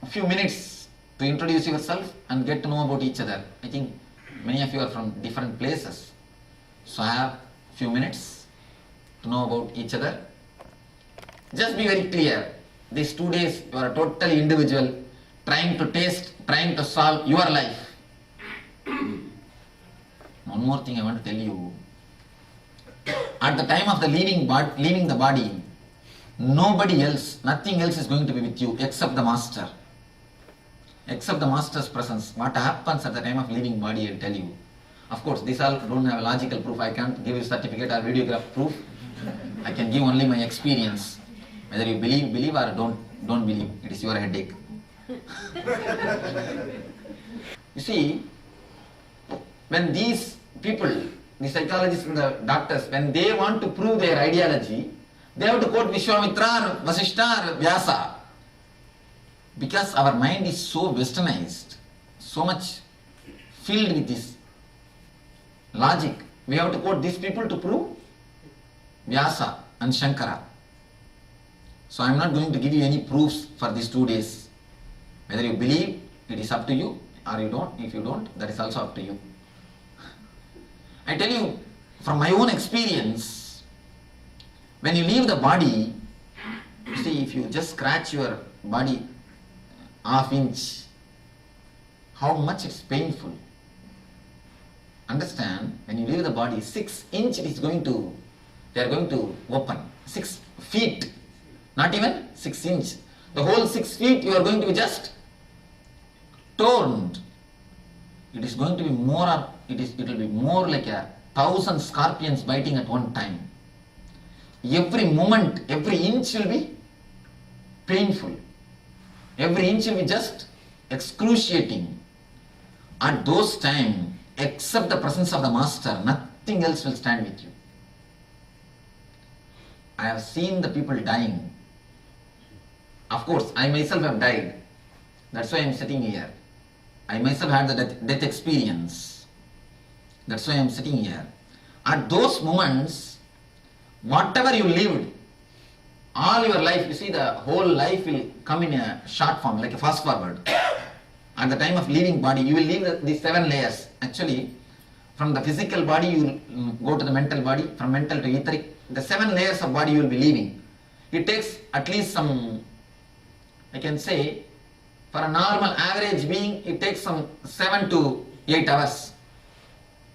a few minutes to introduce yourself and get to know about each other. I think many of you are from different places. So I have a few minutes to know about each other. Just be very clear. These 2 days you are a totally individual, trying to solve your life. One more thing I want to tell you. At the time of the leaving the body, nobody else, nothing else is going to be with you except the master. Except the master's presence. What happens at the time of leaving body, I'll tell you. Of course, these all don't have a logical proof. I can't give you certificate or videograph proof. I can give only my experience. Whether you believe or don't believe, it is your headache. You see, when these people, the psychologists and the doctors, when they want to prove their ideology, they have to quote Vishwamitra, Vasishtha, Vyasa. Because our mind is so westernized, so much filled with this logic, we have to quote these people to prove Vyasa and Shankara. So I am not going to give you any proofs for these 2 days. Whether you believe, it is up to you, or you don't. If you don't, that is also up to you. I tell you, from my own experience, when you leave the body, you see, if you just scratch your body ½ inch, how much it's painful. Understand, when you leave the body, 6 inch it is going to, they are going to open. 6 feet, not even 6 inch. The whole 6 feet you are going to be just torn. It is going to be more, it will be more like 1,000 scorpions biting at one time. Every moment, every inch will be painful. Every inch will be just excruciating. At those times, except the presence of the master, nothing else will stand with you. I have seen the people dying. Of course, I myself have died. That's why I am sitting here. I myself had the death experience. That's why I am sitting here. At those moments, whatever you lived, all your life, you see, the whole life will come in a short form, like a fast forward. At the time of leaving body, you will leave the 7 layers. Actually, from the physical body, you will go to the mental body, from mental to etheric. The 7 layers of body you will be leaving. It takes at least some, I can say, for a normal average being, it takes some 7 to 8 hours.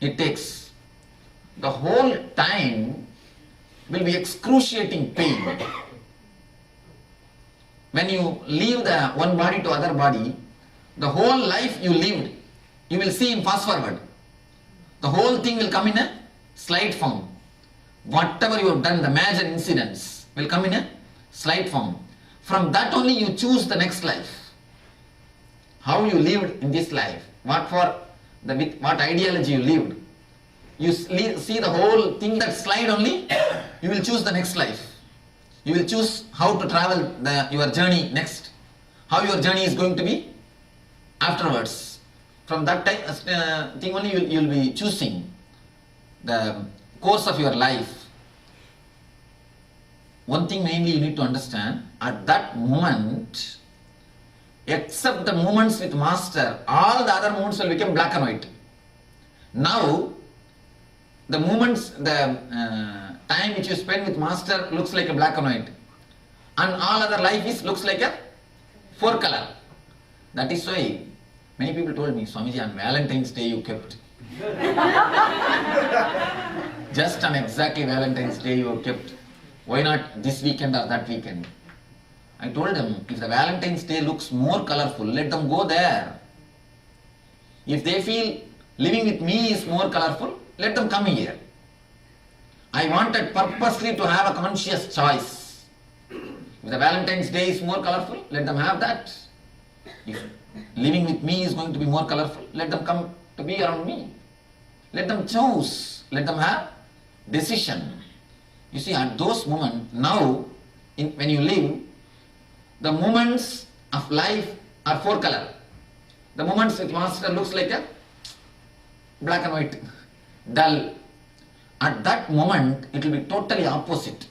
It takes. The whole time will be excruciating pain. When you leave the one body to other body, the whole life you lived, you will see in fast forward. The whole thing will come in a slide form. Whatever you have done, the major incidents will come in a slide form. From that only you choose the next life. How you lived in this life, what ideology you lived. You see the whole thing, that slide only, you will choose the next life. You will choose how to travel your journey next. How your journey is going to be afterwards. From that thing only you will be choosing the course of your life. One thing mainly you need to understand, at that moment, except the moments with master, all the other moments will become black and white. Now, the moments, the time which you spend with master looks like a black and white, and all other life looks like a 4 color. That is why many people told me, Swamiji, on Valentine's Day you kept. Just on exactly Valentine's Day you kept. Why not this weekend or that weekend? I told them, if the Valentine's Day looks more colorful, let them go there. If they feel living with me is more colorful, let them come here. I wanted purposely to have a conscious choice. If the Valentine's Day is more colorful, let them have that. If living with me is going to be more colorful, let them come to be around me. Let them choose. Let them have decision. You see, at those moments, now, when you live, the moments of life are 4 color. The moments with master looks like a black and white, dull. At that moment, it will be totally opposite.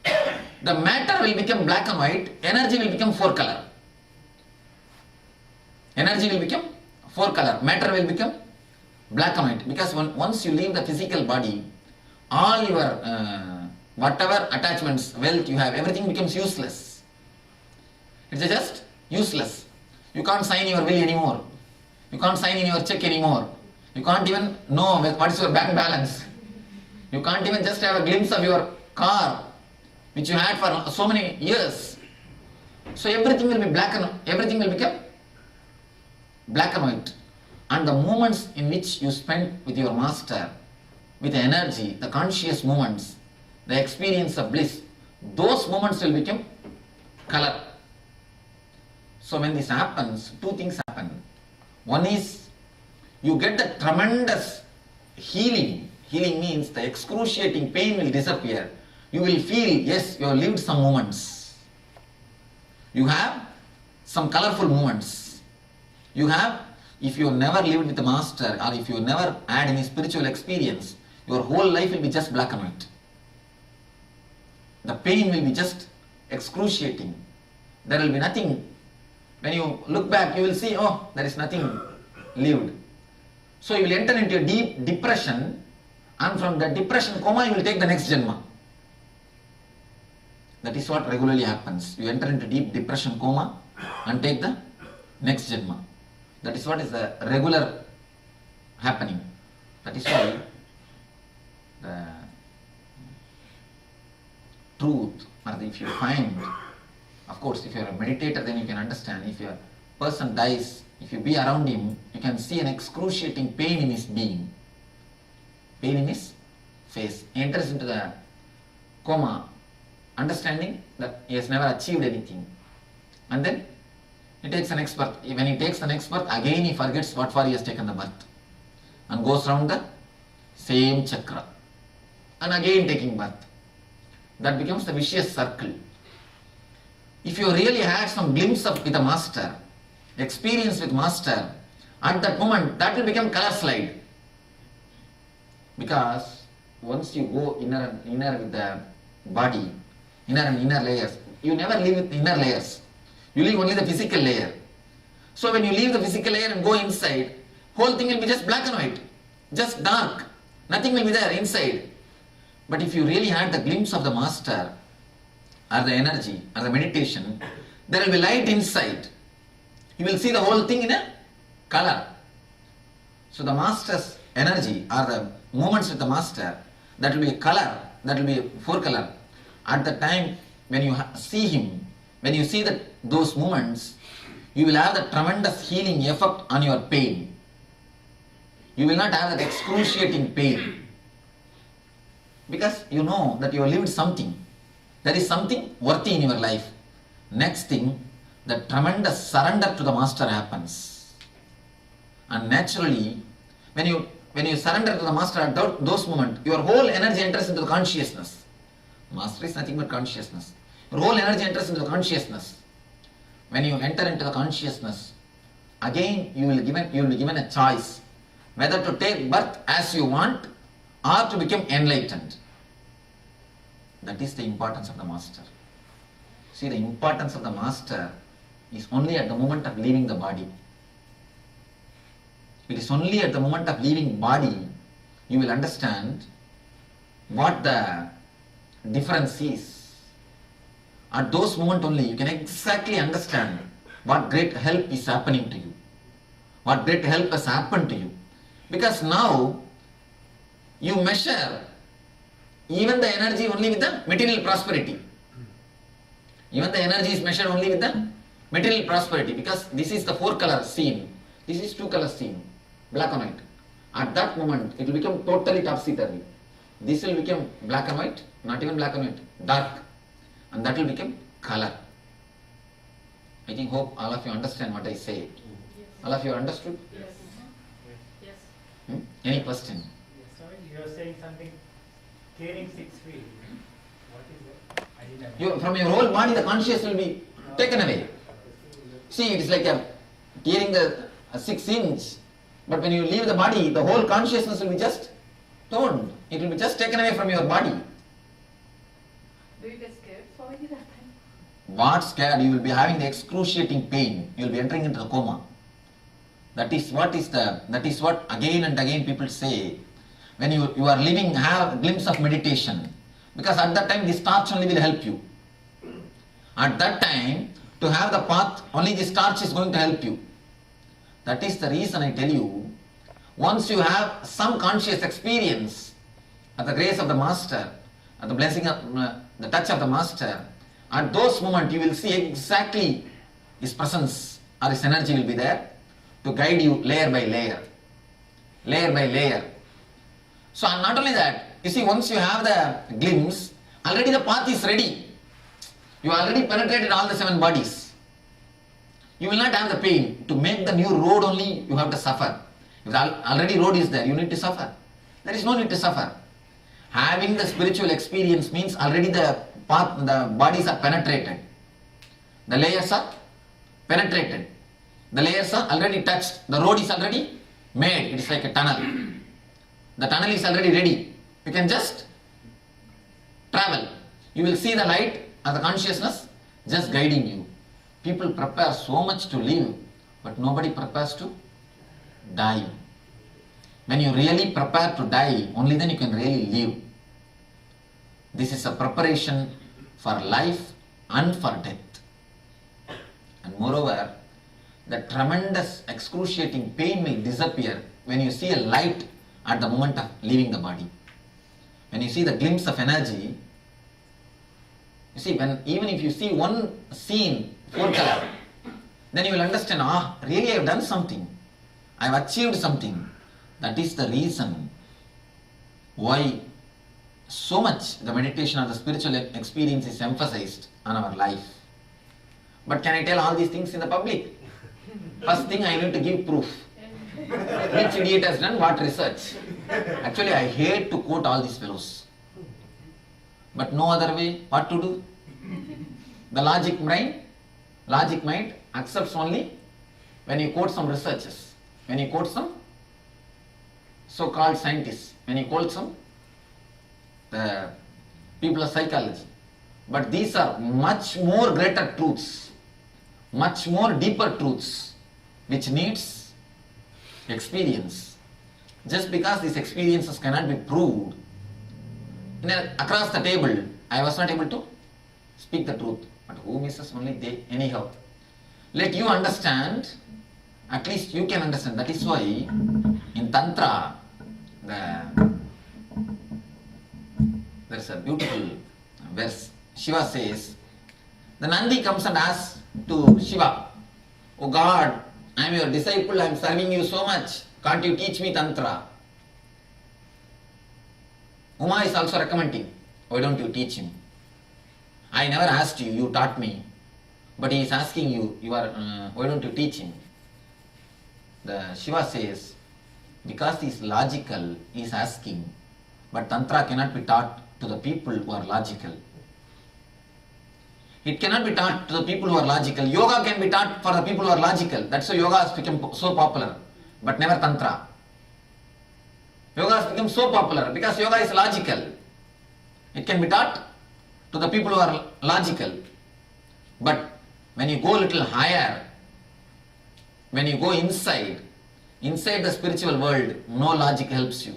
The matter will become black and white, energy will become 4 color. Energy will become 4-color. Matter will become black and white. Because once you leave the physical body, all your whatever attachments, wealth you have, everything becomes useless. It's just useless. You can't sign your will anymore. You can't sign in your check anymore. You can't even know what is your bank balance. You can't even just have a glimpse of your car, which you had for so many years. So everything will be everything will become black and white. And the moments in which you spend with your master, with the energy, the conscious moments, the experience of bliss, those moments will become color. So when this happens, two things happen. One is you get the tremendous healing. Healing means the excruciating pain will disappear. You will feel, yes, you have lived some moments. You have some colorful moments. You have, if you have never lived with the master or if you never had any spiritual experience, your whole life will be just black and white. The pain will be just excruciating. There will be nothing. When you look back, you will see, oh, there is nothing lived. So you will enter into a deep depression, and from the depression coma you will take the next janma. That is what regularly happens. You enter into deep depression coma and take the next janma. That is what is the regular happening. That is why the truth, or if you find, of course, if you are a meditator, then you can understand. If a person dies, if you be around him, you can see an excruciating pain in his being, pain in his face. He enters into the coma, understanding that he has never achieved anything. And then he takes the next birth. When he takes the next birth, again he forgets what for he has taken the birth, and goes round the same chakra, and again taking birth. That becomes the vicious circle. If you really had some glimpse of with the master, experience with master, at that moment, that will become color slide. Because once you go inner with the body, inner and inner layers, you never live with inner layers. You leave only the physical layer. So when you leave the physical layer and go inside, whole thing will be just black and white, just dark. Nothing will be there inside. But if you really had the glimpse of the master, or the energy, or the meditation, there will be light inside. You will see the whole thing in a color. So the master's energy, or the moments with the master, that will be a color, that will be a 4-color. At the time when you see him, when you see those moments, you will have the tremendous healing effect on your pain. You will not have that excruciating pain. Because you know that you have lived something. There is something worthy in your life. Next thing, the tremendous surrender to the master happens. And naturally, when you surrender to the master at those moments, your whole energy enters into the consciousness. Master is nothing but consciousness. Your whole energy enters into the consciousness. When you enter into the consciousness, again you will be given a choice whether to take birth as you want or to become enlightened. That is the importance of the master. See, the importance of the master is only at the moment of leaving the body. It is only at the moment of leaving body you will understand what the difference is. At those moments only you can exactly understand what great help is happening to you. What great help has happened to you. Because now you measure even the energy only with the material prosperity. Even the energy is measured only with the material prosperity, because this is the 4-color scene. This is 2-color scene, black and white. At that moment, it will become totally topsy-turvy. This will become black and white, not even black and white, dark. And that will become color. I think, hope all of you understand what I say. Yes. All of you understood? Yes. Yes. Any question? Sorry, you are saying something, clearing 6 feet. What is that? I didn't From your whole body, the conscious will be taken away. See, it is like tearing the 6 inch, but when you leave the body, the whole consciousness will be just toned. It will be just taken away from your body. Do you get scared following that time? What scared? You will be having the excruciating pain. You will be entering into the coma. That is what again and again people say when you are living, have a glimpse of meditation. Because at that time this torch only will help you. At that time, to have the path, only this torch is going to help you. That is the reason I tell you, once you have some conscious experience at the grace of the Master, at the blessing of the touch of the Master, at those moments you will see exactly his presence or his energy will be there to guide you layer by layer. Layer by layer. So not only that, you see, once you have the glimpse, already the path is ready. You already penetrated all the 7 bodies. You will not have the pain. To make the new road only, you have to suffer. If the already road is there, you need to suffer. There is no need to suffer. Having the spiritual experience means already the path, the bodies are penetrated. The layers are penetrated. The layers are already touched. The road is already made. It is like a tunnel. The tunnel is already ready. You can just travel. You will see the light and the consciousness just guiding you. People prepare so much to live, but nobody prepares to die. When you really prepare to die, only then you can really live. This is a preparation for life and for death. And moreover, the tremendous excruciating pain will disappear when you see a light at the moment of leaving the body. When you see the glimpse of energy, you see, even if you see one scene, 4 color, then you will understand, really I have done something. I have achieved something. That is the reason why so much the meditation or the spiritual experience is emphasized on our life. But can I tell all these things in the public? First thing I need to give proof. Which idiot has done what research? Actually, I hate to quote all these fellows. But no other way, what to do? The logic mind accepts only when you quote some researchers, when you quote some so-called scientists, when you quote some the people of psychology. But these are much more greater truths, much more deeper truths, which needs experience. Just because these experiences cannot be proved, across the table, I was not able to speak the truth. But who misses? Only they. Anyhow, let you understand, at least you can understand. That is why in Tantra, there's a beautiful verse. Shiva says, the Nandi comes and asks to Shiva, "Oh God, I am your disciple, I am serving you so much. Can't you teach me Tantra?" Uma is also recommending, "Why don't you teach him? I never asked you, you taught me. But he is asking you, why don't you teach him?" The Shiva says, because he is logical, he is asking. But Tantra cannot be taught to the people who are logical. It cannot be taught to the people who are logical. Yoga can be taught for the people who are logical. That's why yoga has become so popular. But never Tantra. Yoga has become so popular because yoga is logical. It can be taught to the people who are logical. But when you go a little higher, when you go inside the spiritual world, no logic helps you.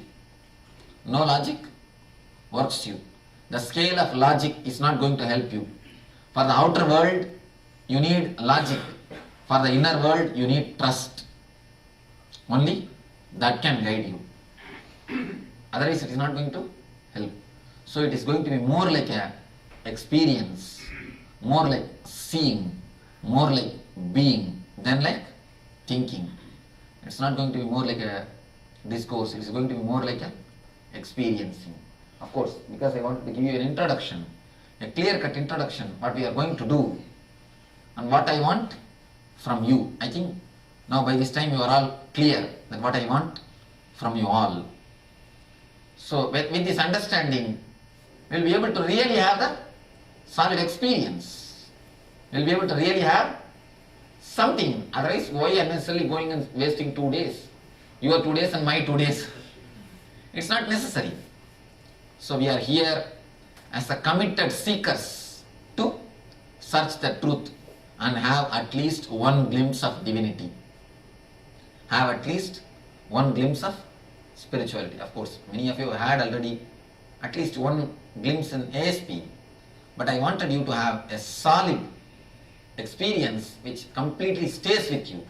No logic works you. The scale of logic is not going to help you. For the outer world, you need logic. For the inner world, you need trust. Only that can guide you. Otherwise, it is not going to help. So it is going to be more like a experience, more like seeing, more like being, than like thinking. It's not going to be more like a discourse. It is going to be more like a experiencing. Of course, because I wanted to give you an introduction, a clear-cut introduction, what we are going to do and what I want from you. I think now by this time you are all clear that what I want from you all. So with this understanding, we will be able to really have the solid experience. We will be able to really have something. Otherwise, why unnecessarily going and wasting 2 days? Your 2 days and my 2 days. It's not necessary. So we are here as a committed seekers to search the truth and have at least one glimpse of divinity. have at least one glimpse of spirituality. Of course, many of you had already at least one glimpse in ASP, but I wanted you to have a solid experience which completely stays with you,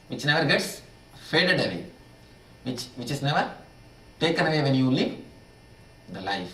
which never gets faded away, which is never taken away when you live the life.